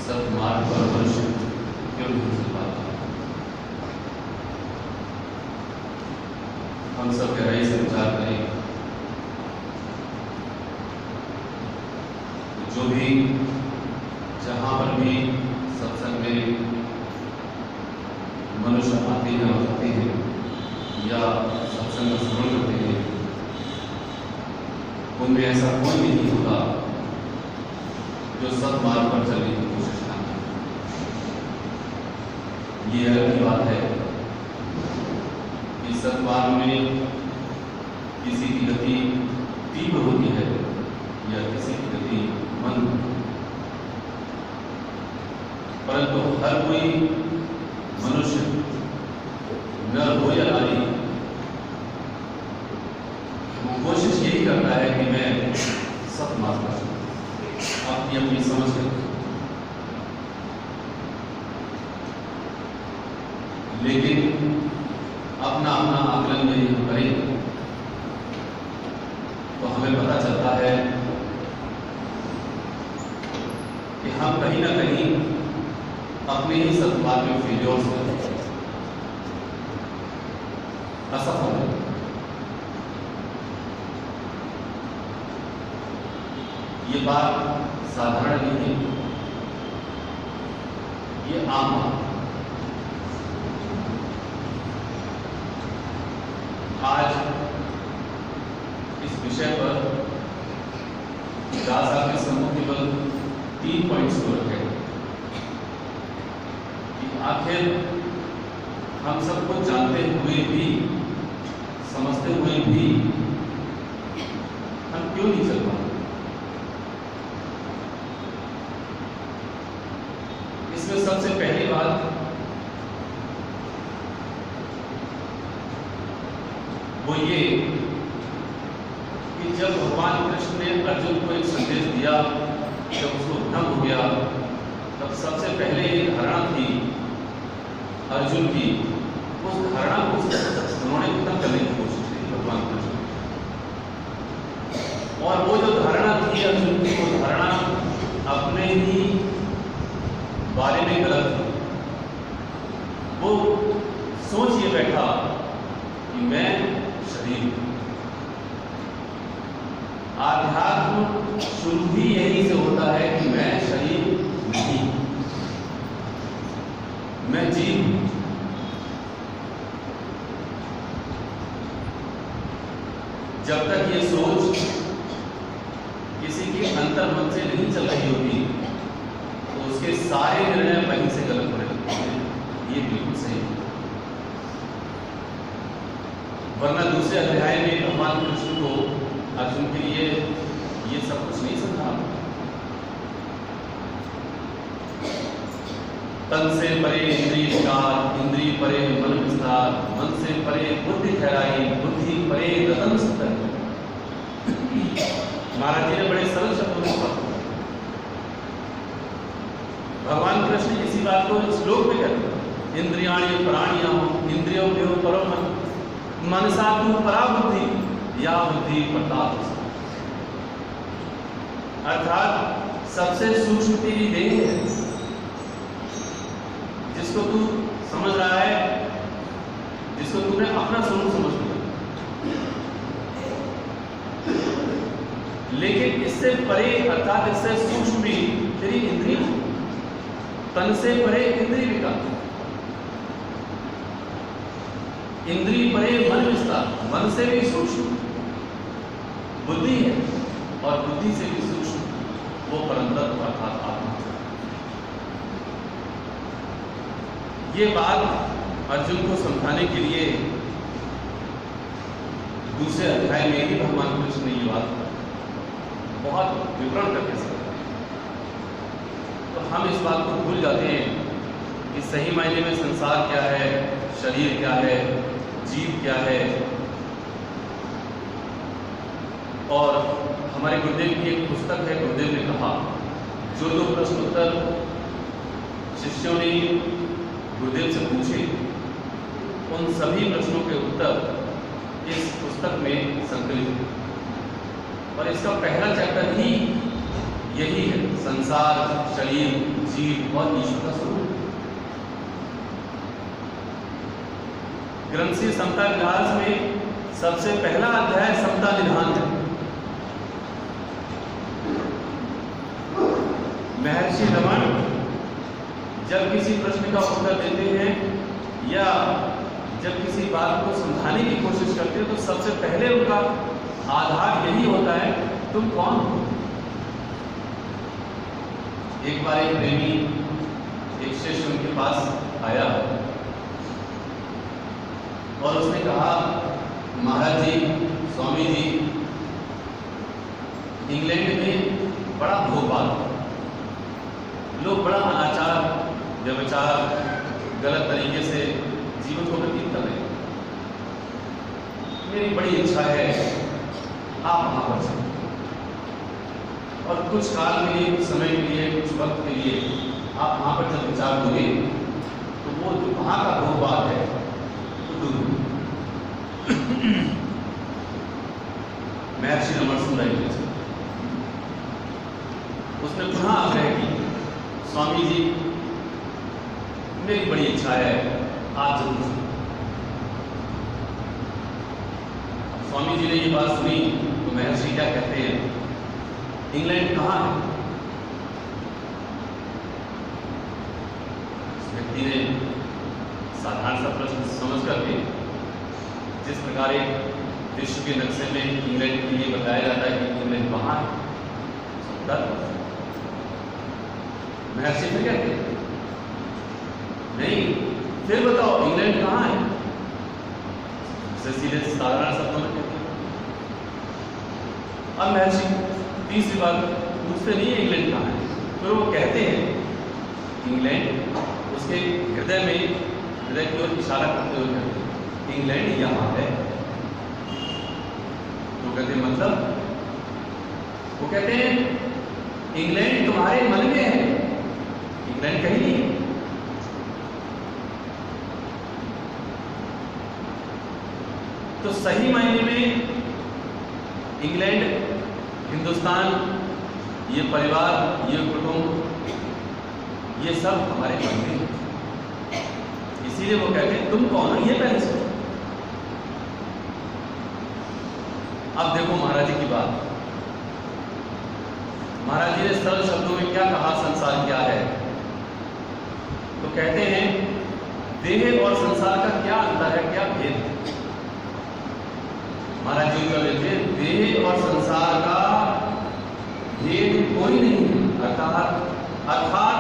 सतमार्ग पर मनुष्य क्यों नहीं चल पाता। हम सब गहराई से विचार करें, जो भी जहाँ पर भी सत्संग में मनुष्य आते हैं और जाते हैं या सत्संग में श्रवण करते हैं, उनमें ऐसा कोई नहीं होता जो सतमार्ग पर चलने की कोशिश ना करे। ये अलग की बात है कि सतमार्ग में किसी की गति तीव्र होती है या किसी की गति मंद, परंतु हर कोई मनुष्य नर हो या नारी वो कोशिश यही करता है कि मैं सतमार्ग पर चलूं, अपनी अपनी समझ कर। लेकिन अपना अपना आकलन यदि हम करें तो हमें पता चलता है कि हम कहीं ना कहीं अपने ही सतमार्ग में फेलियर्स हैं, असफल हैं। ये बात साधारण नहीं है, ये आम बात। आज इस विषय पर दास साहब के सम्मुख केवल 3 पॉइंट्स को रखे कि आखिर हम सबको जानते हुए भी, समझते हुए भी हम क्यों नहीं चल पाते। इसमें सबसे पहली बात वो ये कि जब भगवान कृष्ण ने अर्जुन को एक संदेश दिया, जब उसको भ्रम हो गया, तब सबसे पहले एक धारणा थी अर्जुन की, उस धारणा को उन्होंने खत्म करने की कोशिश की भगवान कृष्ण। और वो जो धारणा थी अर्जुन की, वो धारणा अपने ही बारे में गलत थी। वो सोच ये बैठा कि मैं शरीर हूं। आध्यात्म शुरू ही यही से होता है कि मैं शरीर नहीं, मैं जीव हूं। जब तक ये सोच किसी के अंतर्मन से नहीं चल रही होती तो उसके सारे निर्णय वहीं से गलत होने लगते हैं। ये बिल्कुल सही है। वरना दूसरे अध्याय में भगवान कृष्ण को अर्जुन के लिए ये सब कुछ नहीं समझा। तन से परे इंद्रिय विकार, इंद्रिय परे मन विस्तार, मन से परे बुद्धि ठहराई, बुद्धि परे रतन सुतन। महाराज जी ने बड़े सरल शब्दों में कहा। भगवान कृष्ण इसी बात को श्लोक में कहते हैं, इंद्रियाणि प्राणियां इंद्रियों परम मनसा तू परा बुद्धि या बुद्धि प्रताप। अर्थात सबसे सूक्ष्म तेरी देह है, जिसको तू समझ रहा है, जिसको तूने अपना स्वरूप समझ लिया। लेकिन इससे परे अर्थात इससे सूक्ष्म भी तेरी इंद्रिय, तन से परे इंद्रिय विकार, इंद्रिय परे मन विस्तार, मन से भी सूक्ष्म बुद्धि है और बुद्धि से भी सूक्ष्म वो परम तत्व अर्थात आत्मा। ये बात अर्जुन को समझाने के लिए दूसरे अध्याय में ही भगवान कृष्ण ने ये बात बहुत विवरण करके समझाया। तो हम इस बात को भूल जाते हैं कि सही मायने में संसार क्या है, शरीर क्या है, जीव क्या है। और हमारे गुरुदेव की एक पुस्तक है, गुरुदेव ने कहा जो दो प्रश्न उत्तर शिष्यों ने गुरुदेव से पूछे, उन सभी प्रश्नों के उत्तर इस पुस्तक में संकलित है। और इसका पहला चैप्टर ही यही है संसार, शरीर, जीव और ईश्वर का स्वरूप। ग्रंथ समता विलास में सबसे पहला अध्याय समता निधान है। महर्षि रमण जब किसी प्रश्न का उत्तर देते हैं या जब किसी बात को समझाने की कोशिश करते हैं तो सबसे पहले उनका आधार यही होता है, तुम कौन हो। एक बार एक प्रेमी एक शिष्य उनके पास आया और उसने कहा, महाराज जी, स्वामी जी, इंग्लैंड में बड़ा भोगभाग, लोग बड़ा अनाचार, व्यभिचार, गलत तरीके से जीवन को व्यतीत कर रहे हैं। मेरी बड़ी इच्छा है आप वहां पर चलें और कुछ काल के लिए, कुछ समय के लिए, कुछ वक्त के लिए आप वहां पर जब विचार दोगे तो वो जो वहां का भोगभाग है तो दूर हो। महर्षि रमण सुन रहे थे। उसने पुनः आग्रह की, स्वामी जी, मेरी बड़ी इच्छा है आप जरूर सुनो। स्वामी जी ने ये बात सुनी तो महर्षि क्या कहते हैं, इंग्लैंड कहाँ है? उस व्यक्ति ने साधारण सा प्रश्न समझ करके, जिस प्रकार एक विश्व के नक्शे में इंग्लैंड के लिए बताया जाता है कि इंग्लैंड वहां है, महर्षि फिर कहते हैं, नहीं, फिर बताओ इंग्लैंड कहाँ है? सीधे साधारण शब्दों में कहते हैं। अब महर्षि तीसरी बात पूछते नहीं है इंग्लैंड कहाँ है, फिर वो कहते हैं इंग्लैंड, उसके हृदय में, हृदय की ओर इशारा करते हुए कहते हैं इंग्लैंड यहाँ है। तो कहते हैं मतलब? वो कहते हैं इंग्लैंड तुम्हारे मन में है, इंग्लैंड कहीं नहीं है। तो सही मायने में इंग्लैंड, हिंदुस्तान, ये परिवार, ये कुटुंब, ये सब हमारे मन में है। इसीलिए वो कहते हैं तुम कौन हो, ये पहले सोचो। अब देखो महाराज जी की बात। महाराज जी ने सरल शब्दों में क्या कहा, संसार क्या है? तो कहते हैं देह और संसार का क्या अंतर है, क्या भेद है? महाराज जी उत्तर देते हैं देह और संसार का भेद कोई नहीं है। अर्थात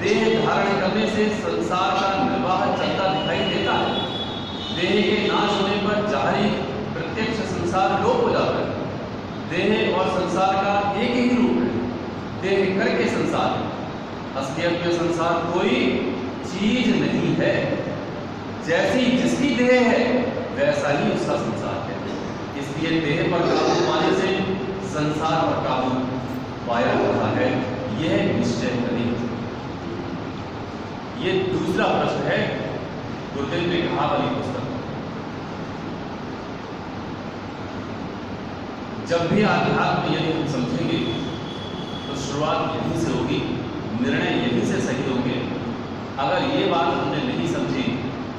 देह धारण करने से संसार का निर्वाह चलता दिखाई देता है। देह के नाश होने पर जाहिर प्रत्यक्ष संसार लोप हो जाता है। देह और संसार का एक ही रूप है, देह करके संसार। असलियत में संसार कोई चीज नहीं है, जैसी जिसकी देह है वैसा ही उसका संसार है। इसलिए देह पर काबू पाने से संसार पर काबू पाया जाता है, यह निश्चय करें। ये दूसरा प्रश्न है गुरुदेव ने कहा वाली पुस्तक। जब भी आध्यात्म यदि हम समझेंगे तो शुरुआत यहीं से होगी, निर्णय यहीं से सही होंगे। अगर ये बात हमने नहीं समझी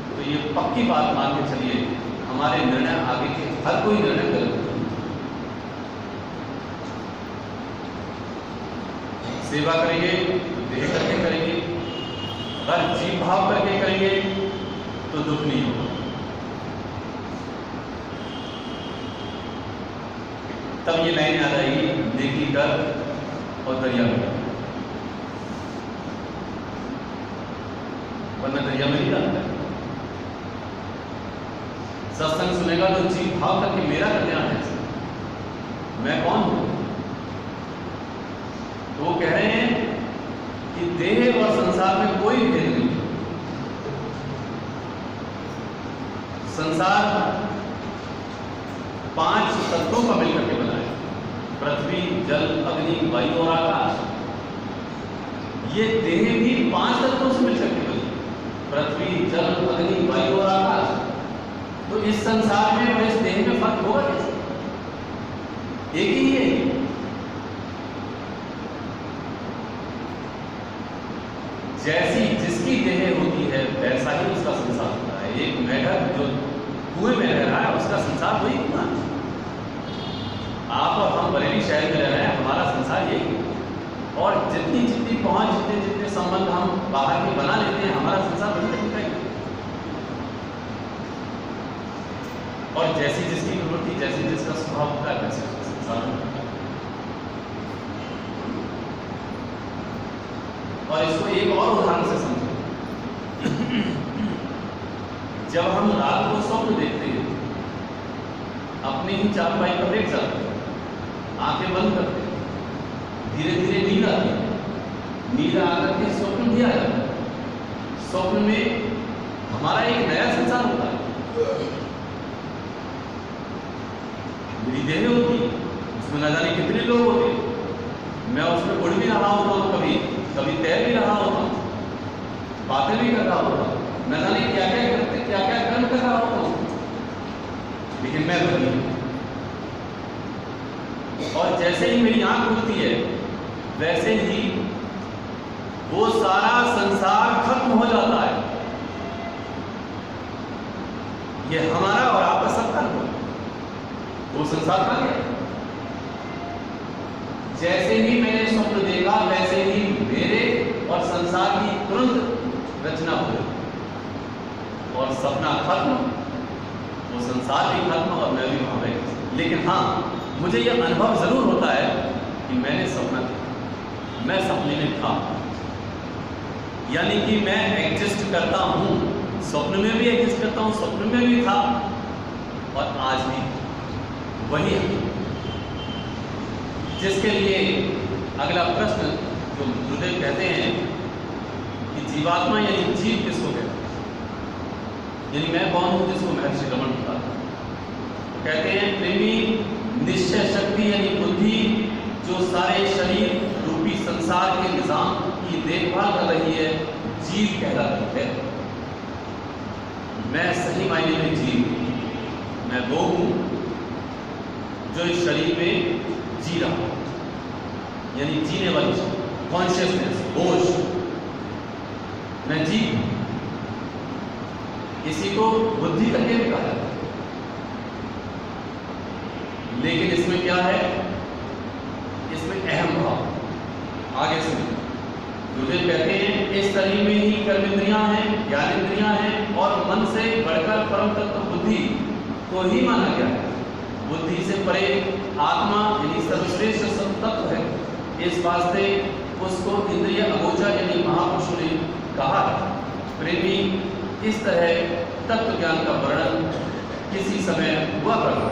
तो ये पक्की बात मान के चलिए, हमारे निर्णय आगे के हर कोई निर्णय गलत होगा। सेवा करेंगे तो देह करके करेंगे, अगर जीव भाव करके करेंगे तो दुख नहीं होगा। तब ये लाइन याद आएगी, नेकी कर और दरिया में, वरना दरिया में नहीं जाता है। सत्संग सुनेगा तो जीव भाव करके मेरा कल्याण है, मैं कौन हूं? तो वो कह रहे हैं कि देह और संसार में कोई भेद नहीं। संसार 5 तत्वों का मिलकर के बना है, पृथ्वी, जल, अग्नि, वायु और आकाश। ये देह भी 5 तत्वों से मिलकर के बनी, पृथ्वी, जल, अग्नि, वायु और आकाश। तो इस संसार में और इस देह में फर्क होगा कैसे? एक ही है। जैसी जिसकी देह होती है वैसा ही उसका संसार होता है। एक मेढक जो कुएं में रह रहा है उसका संसार वही कुआं है। आप और हम बरेली शहर में रह रहे हैं, हमारा संसार यही है। और जितनी जितनी पहुंच, जितने जितने संबंध हम बाहर में बना लेते हैं, हमारा संसार वही तक है। और जैसी जिसकी प्रवृत्ति, जैसी जिसका स्वभाव होता है, वैसे उसका संसार होता है। और इसको एक और उदाहरण से समझें। जब हम रात को स्वप्न देखते हैं, अपनी ही चारपाई पर लेट जाते हैं, आंखें बंद करते हैं, धीरे धीरे नींद आती है, नींद आकर के स्वप्न भी आ जाता है। स्वप्न में हमारा एक नया संसार होता है। मेरी देह होती है, उसमें न जाने कितने लोग होते हैं। मैं उसमें उड़ भी रहा होता हूँ, कभी कभी तैर भी रहा होता हूँ, बातें भी कर रहा होता हूँ, न जाने क्या क्या करते, क्या क्या कर्म कर रहा होता हूँ, लेकिन मैं बनी हूँ। और जैसे ही मेरी आंख खुलती है, वैसे ही वो सारा संसार खत्म हो जाता है। ये हमारा और आपका सबका अनुभव, वो संसार कहाँ गया? जैसे ही मैंने स्वप्न देखा, वैसे ही मेरे और संसार की तुरंत रचना हुई, और सपना खत्म, वो संसार भी खत्म और मैं भी वहां गई। लेकिन हाँ, मुझे यह अनुभव जरूर होता है कि मैंने सपना देखा, मैं सपने में था, यानी कि मैं एग्जिस्ट करता हूं। स्वप्न में भी एग्जिस्ट करता हूं, स्वप्न में भी था, और आज भी वही है। जिसके लिए अगला प्रश्न जो गुरुदेव कहते हैं कि जीवात्मा यानी जीव किसको कहते हैं, यानी मैं कौन हूं, जिसको महर्षि रमन बताते हैं। तो कहते हैं प्रेमी निश्चय शक्ति यानी बुद्धि, जो सारे शरीर रूपी संसार के निजाम की देखभाल कर रही है, जीव कहलाती है। मैं सही मायने में जीव, मैं वो हूं जो इस शरीर में जी रहा हूं, यानी जीने वाली कॉन्शियसनेस, होश, मैं जीव। इसी को बुद्धि करके भी कहा जाता है। लेकिन इसमें क्या है, इसमें अहम भाव आगे से गुरुदेव कहते हैं इस शरीर में ही कर्मेंद्रियां हैं, ज्ञानेंद्रियां हैं, और मन से बढ़कर परम तत्व बुद्धि को ही माना गया है। बुद्धि से परे आत्मा यानी सर्वश्रेष्ठ तत्व है, इस वास्ते उसको इंद्रिय अगोचर यानी महापुरुषों ने कहा है। प्रेमी इस तरह तत्व ज्ञान का वर्णन किसी समय हुआ करता,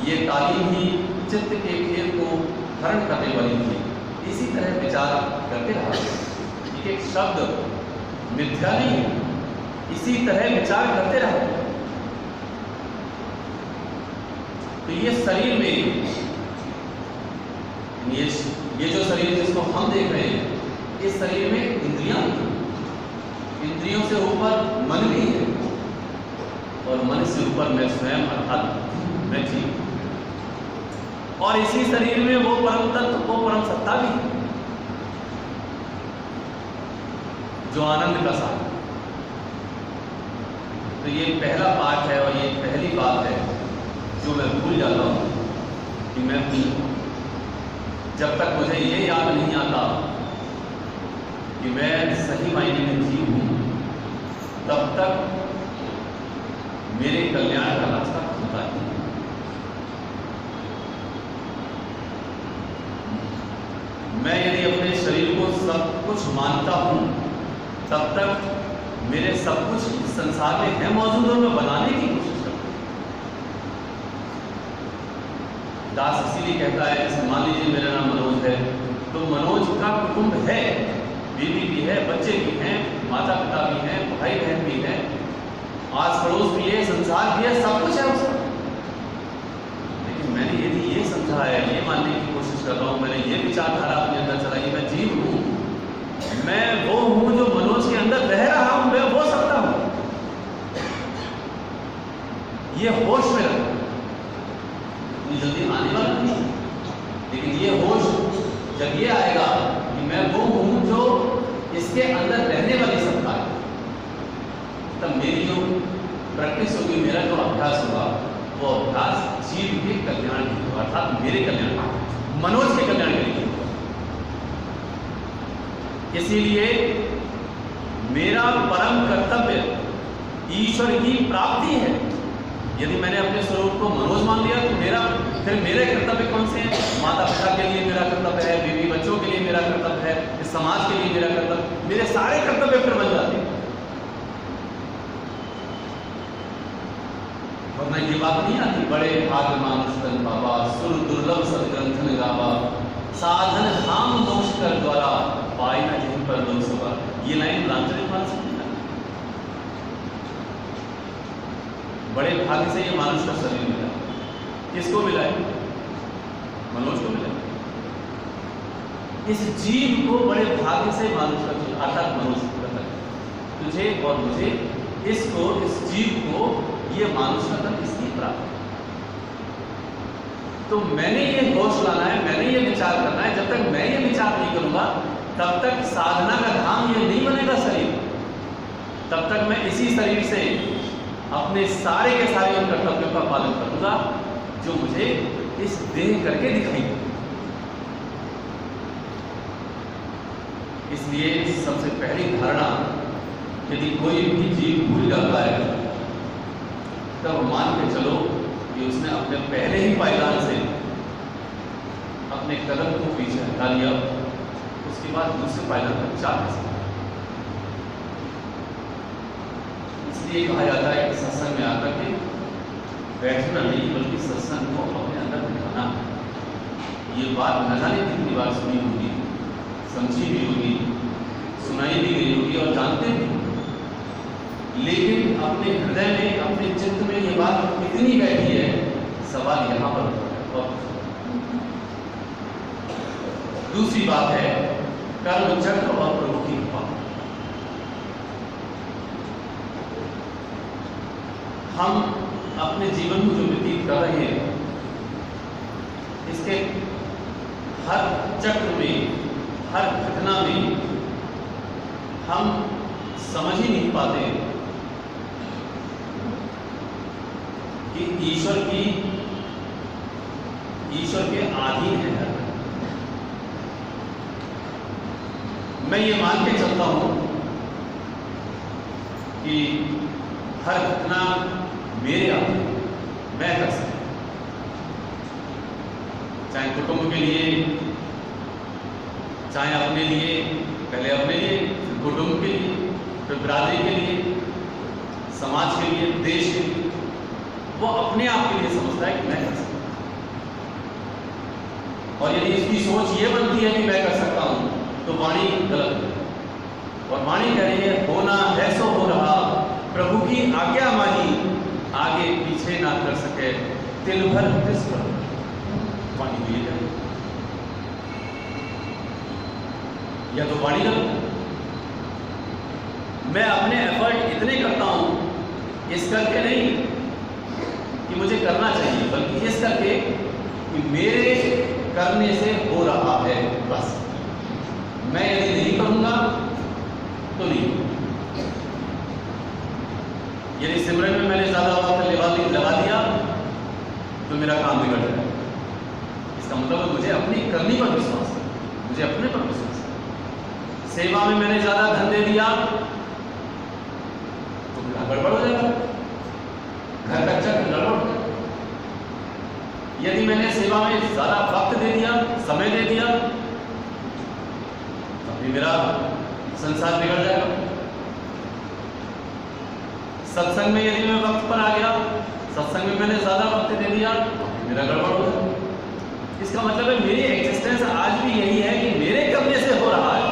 ये तालीम ही चित्त के खेल को हरण करने वाली थी। इसी तरह विचार करते रहा, एक शब्द मिथ्या नहीं, इसी तरह विचार करते रहा। तो ये शरीर में ये जो शरीर जिसको हम देख रहे हैं, इस शरीर में इंद्रियां, इंद्रियों से ऊपर मन भी है, और मन से ऊपर मैं स्वयं अर्थात मैं जीव, और इसी शरीर में वो परम तत्व, वो परम सत्ता भी है जो आनंद का साथ। तो ये पहला पाठ है और ये पहली बात है जो मैं भूल जाता हूं कि मैं हूं। जब तक मुझे ये याद नहीं आता कि मैं सही मायने में जीव हूं, तब तक मेरे कल्याण का रास्ता खुलता ही नहीं। मैं यदि अपने शरीर को सब कुछ मानता हूं, तब तक मेरे सब कुछ संसार में है मौजूद, और मैं बनाने की कोशिश करता हूं। दास इसीलिए कहता है, जैसे मान लीजिए मेरा नाम मनोज है, तो मनोज का कुटुंब है, बीवी भी है, बच्चे भी हैं, माता पिता भी हैं, भाई बहन भी हैं, आस पड़ोस भी है, संसार भी है, सब कुछ है उसका। लेकिन मैंने यदि ये समझा है, ये मानने की कोशिश कर रहा हूँ, मैंने ये विचारधारा अपने अंदर चलाई, मैं जीव हूँ, मैं वो हूँ जो मनोज के अंदर रह रहा हूँ, मैं वो सत्ता हूँ। ये होश में रखो, इतनी जल्दी आने वाला नहीं, लेकिन ये होश जब ये आएगा कि मैं वो हूँ जो इसके अंदर प्रैक्टिस होगी, मेरा जो अभ्यास होगा, वो अभ्यास जीव के कल्याण के लिए, अर्थात मेरे कल्याण, मनोज के कल्याण के लिए होगा। इसीलिए मेरा परम कर्तव्य ईश्वर की प्राप्ति है। यदि मैंने अपने स्वरूप को मनोज मान लिया तो फिर मेरे कर्तव्य कौन से हैं? माता पिता के लिए मेरा कर्तव्य है, बीवी बच्चों के लिए मेरा कर्तव्य है, इस समाज के लिए मेरा कर्तव्य, मेरे सारे कर्तव्य फिर बन जाते हैं। वरना ये बात नहीं आती, बड़े भाग्य मानुष तन बाबा, सुर दुर्लभ सदग्रंथन गावा, साधन हम मोक्ष कर द्वारा, पाई न जिन पर लोक सभा। ये लाइन रामचरित मानस में है। बड़े भाग्य से ये मानुष का शरीर मिला। किसको मिला है? मनोज को मिला। इस जीव को बड़े भाग्य से मानुष का, अर्थात मनोज का, तुझे और मुझे, इसको, इस जीव को ये मानुष का तन इसलिए प्राप्त है। तो मैंने ये होश लाना है, मैंने ये विचार करना है। जब तक मैं ये विचार नहीं करूंगा तब तक साधना का धाम ये नहीं बनेगा शरीर। तब तक मैं इसी शरीर से अपने सारे के सारे उन कर्तव्यों का पालन करूंगा जो मुझे इस देह करके दिखाई दे। इसलिए सबसे पहली धारणा, यदि कोई भी जीव भूल जाता है तब मान के चलो कि उसने अपने पहले ही पायदान से अपने कदम को पीछे हटा लिया, उसके बाद दूसरे पायदान पर जा नहीं सकता। इसलिए कहा जाता है कि सत्संग में आकर के बैठना नहीं बल्कि सत्संग को अपने अंदर बिठाना। ये बात न जाने कितनी बार सुनी होगी, समझी भी होगी, सुनाई भी गई होगी और जानते भी, लेकिन अपने हृदय में, अपने चित्त में ये बात कितनी बैठी है, सवाल यहाँ पर होता है। दूसरी बात है कर्म चक्र और प्रभु की कृपा। हम अपने जीवन को जो व्यतीत कर रहे हैं, इसके हर चक्र में, हर घटना में हम समझ ही नहीं पाते कि ईश्वर के अधीन है। मैं ये मान के चलता हूं कि हर घटना मेरे अधीन, मैं कर सकता, चाहे कुटुंब के लिए, चाहे अपने लिए, पहले अपने लिए, फिर कुटुंब के लिए, फिर बिरादरी के लिए, समाज के लिए, देश के लिए। वो अपने आप के लिए समझता है कि मैं कर सकता हूं। और यदि इसकी सोच ये बनती है कि मैं कर सकता हूं तो वाणी गलत है। और वाणी कह रही है होना है सो हो रहा, प्रभु की आज्ञा मानी, आगे पीछे ना कर सके, तिल भर तिस भर। वाणी तो ये कहे, या तो वाणी गलत। मैं अपने एफर्ट इतने करता हूं, इस करके नहीं कि मुझे करना चाहिए, बल्कि इस करके कि मेरे करने से हो रहा है, बस। मैं यदि नहीं करूंगा तो नहीं। यदि सिमरन में मैंने ज्यादा वक्त लगा दिया तो मेरा काम बिगड़ जाएगा। इसका मतलब मुझे अपनी करनी पर विश्वास है, मुझे अपने पर विश्वास है। सेवा में मैंने ज्यादा धन दे दिया तो मेरा गड़बड़ हो जाएगा, घर का चक्र गड़बड़ हो जाएगा। यदि मैंने सेवा में ज्यादा वक्त दे दिया, समय दे दिया, तो भी मेरा संसार बिगड़ जाएगा। सत्संग में यदि मैं वक्त पर आ गया, सत्संग में मैंने ज्यादा वक्त दे दिया, तो भी मेरा गड़बड़ हो जाएगा। इसका मतलब है मेरी एग्जिस्टेंस आज भी यही है कि मेरे कब्जे से हो रहा है।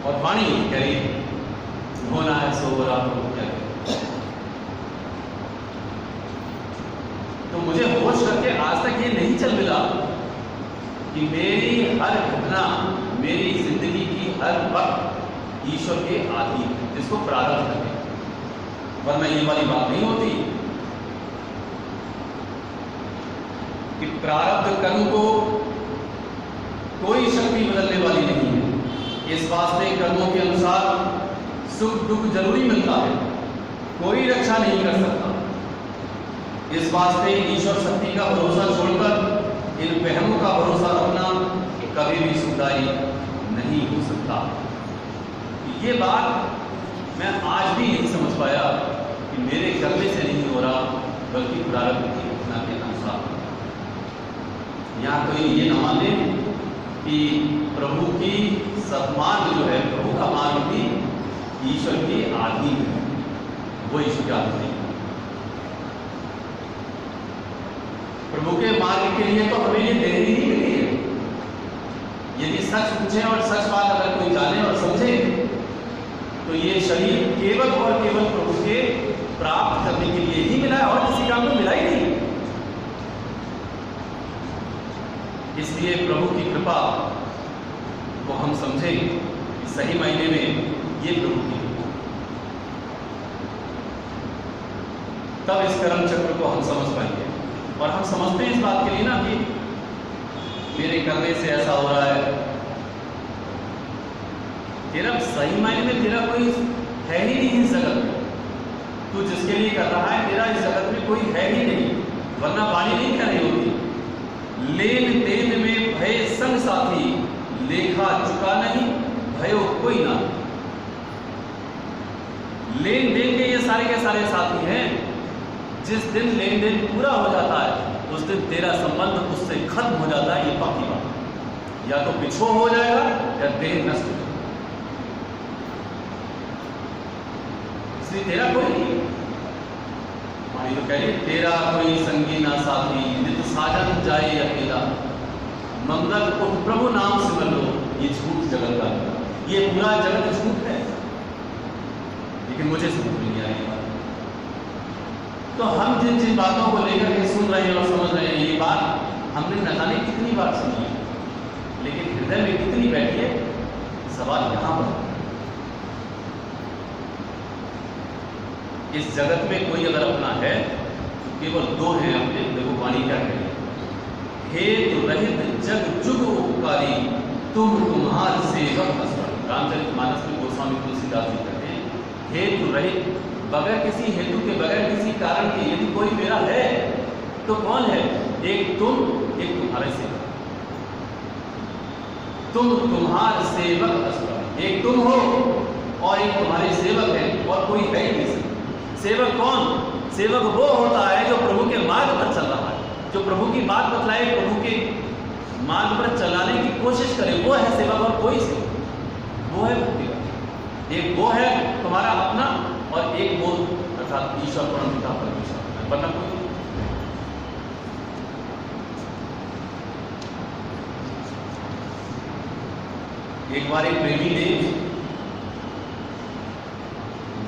और वाणी कह रही है होना है सो हो रहा, तो क्या तो मुझे होश करके आज तक ये नहीं चल मिला कि मेरी हर घटना, मेरी जिंदगी की हर वक्त ईश्वर के अधीन, जिसको प्रारब्ध करते हैं। वरना ये वाली बात नहीं होती कि प्रारब्ध कर्म को कोई शक्ति बदलने वाली नहीं है। इस वास्ते कर्मों के अनुसार सुख दुख जरूरी मिलता है, कोई रक्षा नहीं कर सकता। इस वास्ते ईश्वर शक्ति का भरोसा छोड़कर इन वहमों का भरोसा रखना कभी भी सुखदायी नहीं हो सकता। ये बात मैं आज भी नहीं समझ पाया कि मेरे करने से नहीं हो रहा, बल्कि प्रारब्ध की घटना के अनुसार। यहाँ कोई ये न माने कि प्रभु की सत्मार्ग जो है, प्रभु का मार्ग भी ईश्वर के आधीन है, वो ईश्वर के आधीन नहीं। प्रभु के मार्ग के लिए तो हमें ये देरी ही मिली है। यदि सच पूछे और सच बात अगर कोई जाने और समझे, तो ये शरीर केवल और केवल प्रभु के प्राप्त करने के लिए ही मिला है, और किसी काम को मिला ही नहीं। इसलिए प्रभु की कृपा को हम समझें कि सही मायने में ये प्रभु की, तब इस कर्म चक्र को हम समझ पाएंगे। और हम समझते हैं इस बात के लिए ना कि मेरे करने से ऐसा हो रहा है। तेरा सही मायने में तेरा कोई है ही नहीं इस जगत में। तू जिसके लिए कर रहा है, तेरा इस जगत में कोई है ही नहीं, वरना वाणी नहीं कह रही होती। लेन देन में भय संग साथी, लेखा चुका नहीं भयो कोई ना। लेन देन के ये सारे के सारे साथी हैं। जिस दिन लेन देन पूरा हो जाता है, उस दिन तेरा संबंध उससे खत्म हो जाता है। ये बाकी बात, या तो बिछो हो जाएगा या देह नष्ट हो जाएगा। इसलिए तेरा कोई नहीं। मानी तो कह तेरा कोई संगी ना साथी, नित साजन जाए अकेला। मंगल उठ प्रभु नाम सिमर लो, ये झूठ जगत का, ये पूरा जगत झूठ है। लेकिन मुझे समझ नहीं आई बात। तो हम जिन जिन बातों को लेकर के सुन रहे हैं और समझ रहे हैं, ये बात हमने न जाने कितनी बार सुनी है, लेकिन हृदय में कितनी बैठी है, सवाल यहां पर। इस जगत में कोई अगर अपना है तो केवल दो हैं अपने। देखो वाणी क्या कह रही है, हेतु रहित जग जुग उपकारी, तुम तुम्हार सेवक असवर। रामचरितमानस में गोस्वामी तुलसीदास जी कहते हैं, हेतु रहित, बगैर किसी हेतु के, बगैर किसी कारण के यदि कोई मेरा है तो कौन है? एक तुम, एक तुम्हारे सेवक। तुम तुम्हार सेवक असवर, एक तुम हो और एक तुम्हारे सेवक है, और कोई है ही नहीं। सेवक कौन? सेवक वो होता है जो प्रभु के मार्ग पर चल रहा है, जो प्रभु की बात बतलाए, प्रभु के मार्ग पर चलाने की कोशिश करे, वो है सेवक। और कोई सेवक, वो है भक्ति। एक वो है तुम्हारा अपना, और एक वो अर्थात ईश्वर परम पिता परमेश्वर, वरना कोई। एक बार एक प्रेमी ने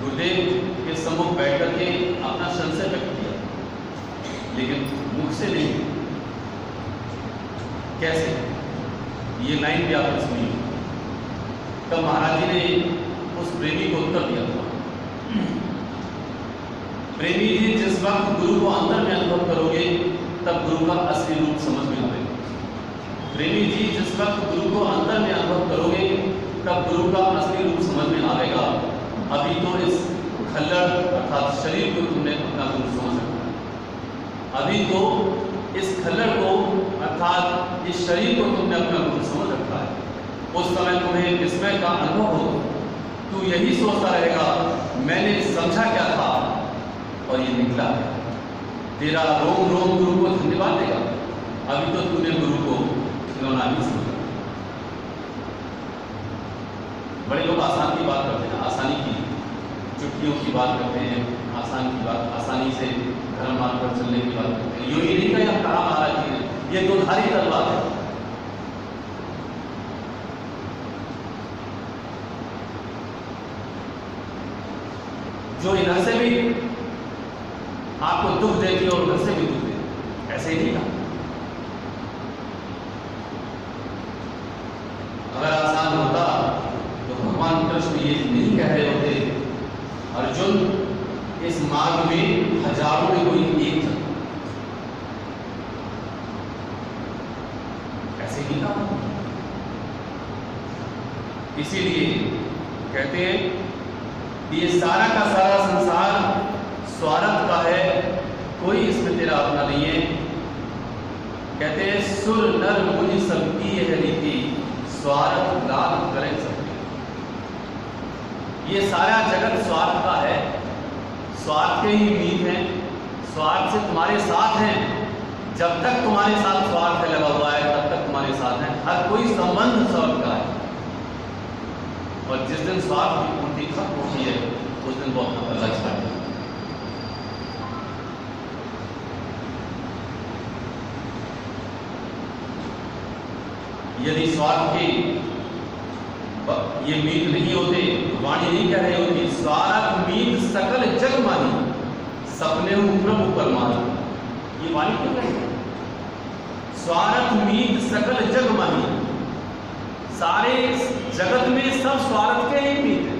गुरुदेव के सम्मुख बैठ करके अपना संशय व्यक्त किया, लेकिन मुख से नहीं। कैसे? ये लाइन भी आपने सुनी। तब महाराज जी ने उस प्रेमी को उत्तर दिया था, प्रेमी जी, जिस वक्त गुरु को अंदर में अनुभव करोगे, तब गुरु का असली रूप समझ में आएगा। प्रेमी जी, जिस वक्त गुरु को अंदर में अनुभव करोगे, तब गुरु का असली रूप समझ में आएगा। अभी तो इस खल्लड़ अर्थात शरीर को तुमने अपना गुरु समझ रखा है। अभी तो इस खल्लड़ को अर्थात इस शरीर को तुमने अपना गुरु समझ रखा है। उस समय तुम्हें विस्मय का अनुभव हो, तू यही सोचता रहेगा मैंने समझा क्या था, और ये निकला है। तेरा रोम रोम गुरु को धन्यवाद देगा। अभी तो तूने गुरु को खिलौना नहीं समझा। बड़े लोग आसान की बात करते हैं, आसानी की, चुटकियों की बात करते हैं, आसान की बात, आसानी से धर्म मार्ग पर चलने की बात करते हैं। यूं ही नहीं कहा कहा महाराज जी ने, ये दुधारी तलवार है। जो इधर से भी आपको दुख देती है और उधर से भी दुख देती, ऐसे ही नहीं था। अगर आसान होता तो भगवान कृष्ण ये नहीं कह रहे होते, अर्जुन इस मार्ग में हजारों में कोई एक था। ऐसे ही था। इसीलिए कहते हैं ये सारा का सारा संसार स्वार्थ का है, कोई इसमें तेरा अपना नहीं है। कहते हैं सुर नर मुनि सबकी यह रीति, स्वार्थ लाभ करें सबके। ये सारा जगत स्वार्थ का है, स्वार्थ के ही मीत हैं, स्वार्थ से तुम्हारे साथ हैं। जब तक तुम्हारे साथ स्वार्थ लगा हुआ है तब तक तुम्हारे साथ है। हर कोई संबंध स्वार्थ का है, और जिस दिन स्वार्थ की पूर्ति खत्म होती है उस दिन वो अपना पल्ला छाड़ता है। यदि स्वार्थ के ये मीत नहीं होते, वाणी नहीं कह रही होती स्वार्थ मीत सकल जग मानी, सपने प्रभु परमात्मा। ये वाणी क्यों कह रही? स्वार्थ मीत सकल जग मानी, सारे जगत में सब स्वार्थ के ही मीत है।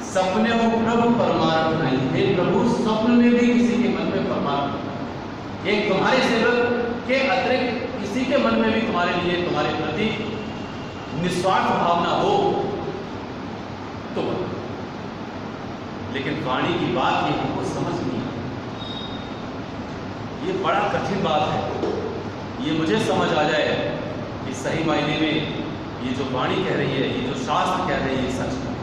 सपने हो प्रभु परमार्थ नहीं, हे प्रभु स्वप्न में भी किसी के मन में परमार्थ, एक तुम्हारे सेवक के अतिरिक्त किसी के मन में भी तुम्हारे लिए, तुम्हारे प्रति निस्वार्थ भावना हो तो। लेकिन वाणी की बात ये हमको समझ नहीं है, ये बड़ा कठिन बात है। ये मुझे समझ आ जाए कि सही मायने में ये जो वाणी कह रही है, ये जो शास्त्र कह रही है, सच है।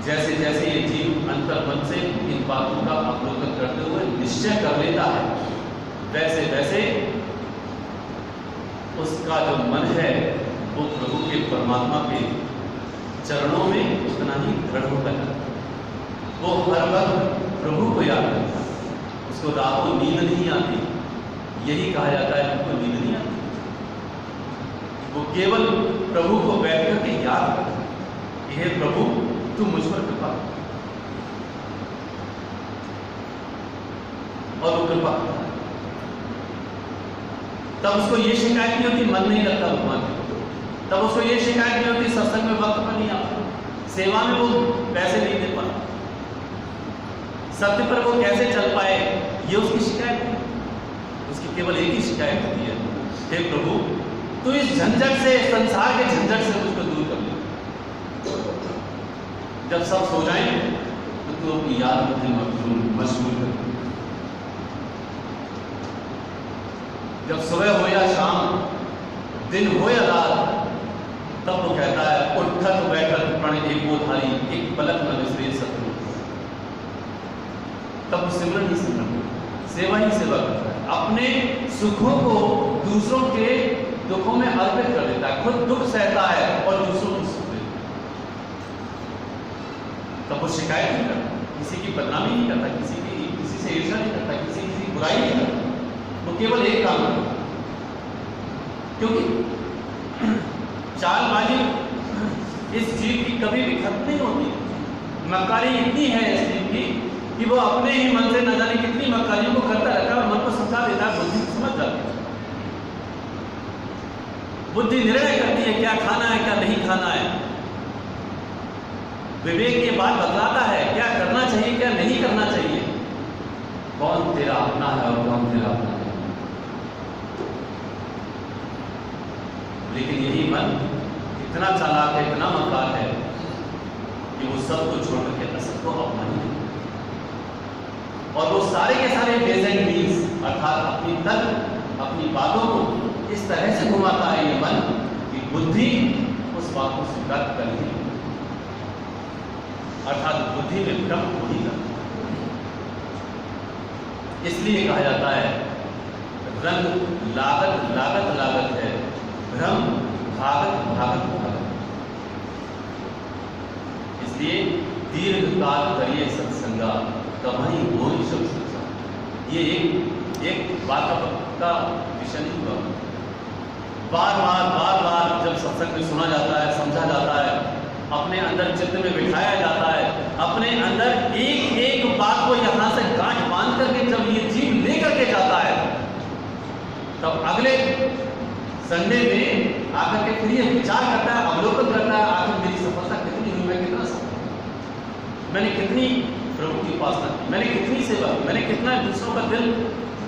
जैसे जैसे ये जीव अंतर्मन से इन बातों का अवलोकन करते हुए निश्चय कर लेता है, वैसे वैसे उसका जो मन है वो प्रभु के, परमात्मा के चरणों में उतना ही दृढ़ होता है। वो हर वक्त प्रभु को याद करता है, उसको रातों नींद नहीं आती। यही कहा जाता है उनको नींद नहीं आती। वो केवल प्रभु को बैठ करके याद करता है कि हे प्रभु तू मुझ पर कृपा, और वो कृपा करता है। तब उसको ये शिकायत नहीं होती मन नहीं लगता भगवान के, तब उसको ये शिकायत नहीं होती सत्संग में वक्त पर नहीं आता, सेवा में वो पैसे नहीं दे पाता, सत्य पर वो कैसे चल पाए, ये उसकी शिकायत नहीं। उसकी केवल एक ही शिकायत होती है, हे प्रभु तू इस झंझट से, संसार के झंझट से मुझको दूर कर ले। जब सब सो जाए तो तू अपनी याद में मशगूल कर। जब सुबह हो या शाम, दिन हो या रात, तब वो कहता है उठत बैठत प्रण एको धारी, एक पलक न विसरे सतगुरु। तब सिमरन ही सिमरन, सेवा ही सेवा करता है, अपने सुखों को दूसरों के दुखों में अर्पित कर देता है, खुद दुख सहता है और दूसरों को सुख देता है। तब वो शिकायत नहीं करता, किसी की बदनामी नहीं करता, किसी से ईर्ष्या नहीं करता, किसी की बुराई नहीं करता। वो केवल एक काम करता, क्योंकि चालबाजी इस जीव की कभी भी खत्म नहीं होती। मक्कारी इतनी है इस जीव की कि वो अपने ही मन से न जाने कितनी मक्कारियों को करता रहता है और मन को समझा देता है, बुद्धि समझ जाती है। बुद्धि निर्णय करती है क्या खाना है क्या नहीं खाना है। विवेक ये बात बतलाता है क्या करना चाहिए क्या नहीं करना चाहिए, कौन तेरा अपना है और कौन तेरा अपना है। लेकिन यही मन इतना चालाक है, इतना मक्कार है कि वो सब को छोड़ करके असत को अपना ही, और वो सारे के सारे वेज एंड मीन्स अर्थात अपनी तर्क, अपनी बातों को इस तरह से घुमाता है ये मन कि बुद्धि उस बात को स्वीकार कर ही, अर्थात बुद्धि में भ्रम हो ही करता। इसलिए कहा जाता है रंग लागत लागत लागत है, भ्रम भागत भागत भागत। इसलिए दीर्घ काल करिए सत्संगा, कमाई होई सब सत्संग। ये एक बात का विषय नहीं हुआ। बार बार जब सत्संग में सुना जाता है, समझा जाता है, अपने अंदर चित्त में बिठाया जाता है, अपने अंदर एक एक बात को यहाँ से गांठ बांध करके जब ये जीव लेकर के जाता है, तब अगले संडे में आकर के फिर ये विचार करता है, अवलोकन करता है, आखिर मेरी सफलता कितनी हुई, मैं कितना सफल, मैंने कितनी प्रभु की उपासना की, मैंने कितनी सेवा की, मैंने कितना दूसरों का दिल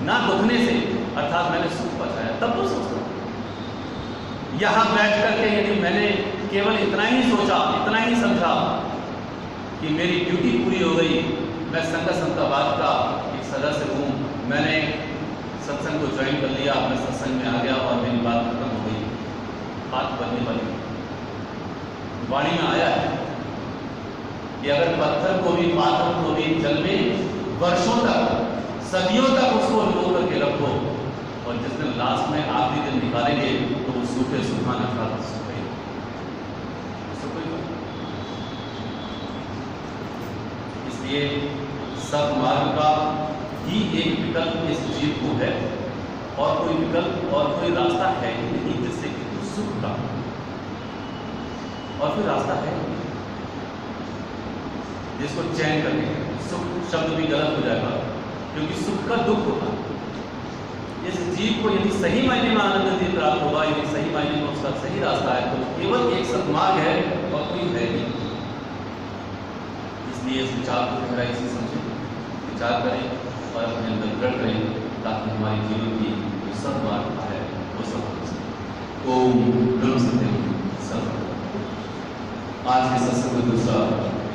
ना दुखने से अर्थात मैंने सुख पहुंचाया। तब तो सोचता यहाँ बैठ करके यदि मैंने केवल इतना ही सोचा, इतना ही समझा कि मेरी ड्यूटी पूरी हो गई, मैं संघ संतावाद का एक सदस्य हूँ, मैंने सत्संग को ज्वाइन कर लिया, मैं सत्संग में आ गया और मेरी बात खत्म हो गई। बात बनने वाली वाणी में आया है कि अगर पत्थर को भी, पाथर को भी जल में वर्षों तक, सदियों तक उसको लो करके रखो और जिस दिन लास्ट में आखिरी दिन निकालेंगे तो वो सूखे सूखा नखा सूखे। इसलिए सत्मार्ग का ही एक विकल्प इस जीव को है और कोई विकल्प और कोई रास्ता है ही नहीं जिससे कि तू सुख का, और कोई रास्ता है जिसको चैन करने, सुख शब्द भी गलत हो जाएगा क्योंकि सुख का दुख होता है। इस जीव को यदि सही मायने में आनंद भी प्राप्त होगा, यदि सही मायने में उसका सही रास्ता है तो केवल एक सत्मार्ग है और कोई है नहीं। इसलिए इस विचार को गहराई से समझें, विचार करें और अपने अंदर दृढ़ करें ताकि हमारे जीवन की जो सत्मार्ग है वो सफल हो सके। ओम ब्रह्म सत्यम सत्य। आज के सत्संग में दूसरा